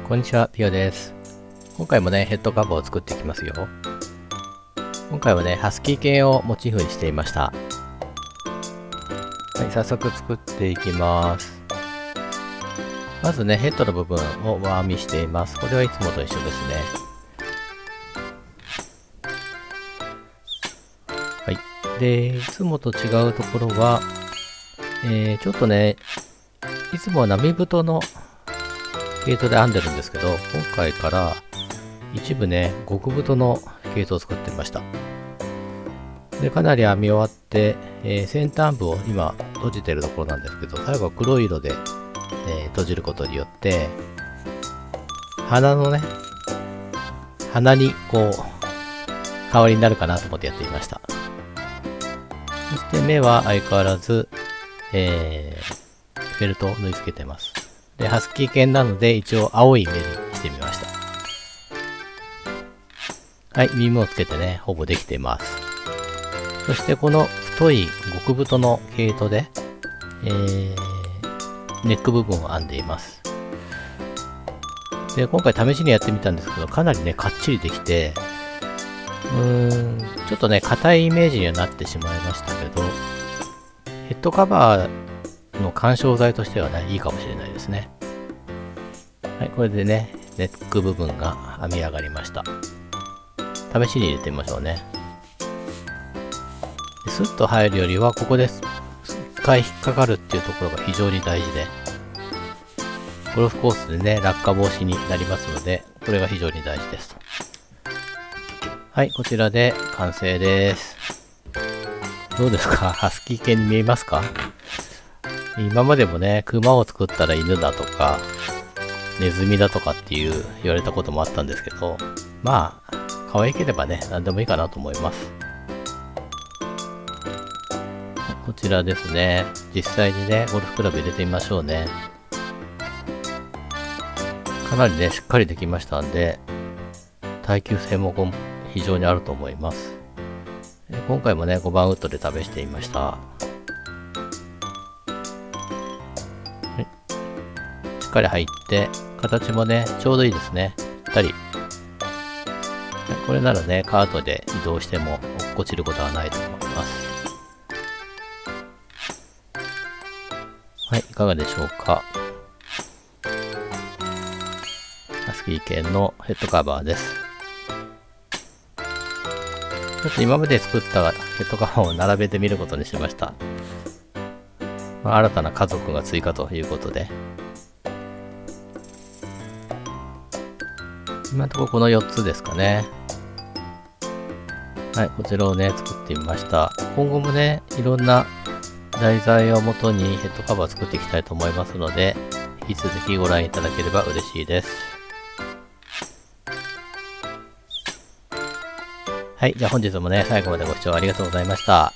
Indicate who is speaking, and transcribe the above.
Speaker 1: こんにちは、ピオです。今回もね、ヘッドカバーを作っていきますよ。今回はね、ハスキー系をモチーフにしていました。はい、早速作っていきます。まずね、ヘッドの部分をワーミしています。これはいつもと一緒ですね。はい。で、いつもと違うところは、ちょっとね、いつもは波太の毛糸で編んでるんですけど、今回から一部ね、極太の毛糸を使ってみました。で、かなり編み終わって、先端部を今閉じてるところなんですけど、最後は黒い色で、閉じることによって、鼻にこう、代わりになるかなと思ってやってみました。そして目は相変わらず、フェルトを縫い付けてます。で、ハスキー犬なので一応青い目にしてみました。はい、耳をつけてね、ほぼできています。そしてこの太い極太の毛糸で、ネック部分を編んでいます。で、今回試しにやってみたんですけど、かなりね、かっちりできて、ちょっとね、硬いイメージにはなってしまいましたけど、ヘッドカバーの緩衝材としてはね、いいかもしれないですね。はい、これでね、ネック部分が編み上がりました。試しに入れてみましょうね。スッと入るよりは、ここで一回引っかかるっていうところが非常に大事で、ゴルフコースでね、落下防止になりますので、これが非常に大事ですと。はい、こちらで完成です。どうですか？ハスキー系に見えますか？今までもね、熊を作ったら犬だとか、ネズミだとかっていう言われたこともあったんですけど、まあ、可愛ければね、何でもいいかなと思います。こちらですね。実際にね、ゴルフクラブ入れてみましょうね。かなりね、しっかりできましたんで、耐久性も非常にあると思います。今回もね、5番ウッドで試してみました。はい、しっかり入って、形もね、ちょうどいいですね。ぴったり。これならね、カートで移動しても落っこちることはないと思います。はい、いかがでしょうか。ハスキー犬のヘッドカバーです。ちょっと今まで作ったヘッドカバーを並べてみることにしました。新たな家族が追加ということで。今のところこの4つですかね。はい、こちらをね、作ってみました。今後もね、いろんな題材をもとにヘッドカバー作っていきたいと思いますので、引き続きご覧いただければ嬉しいです。はい、じゃあ本日もね、最後までご視聴ありがとうございました。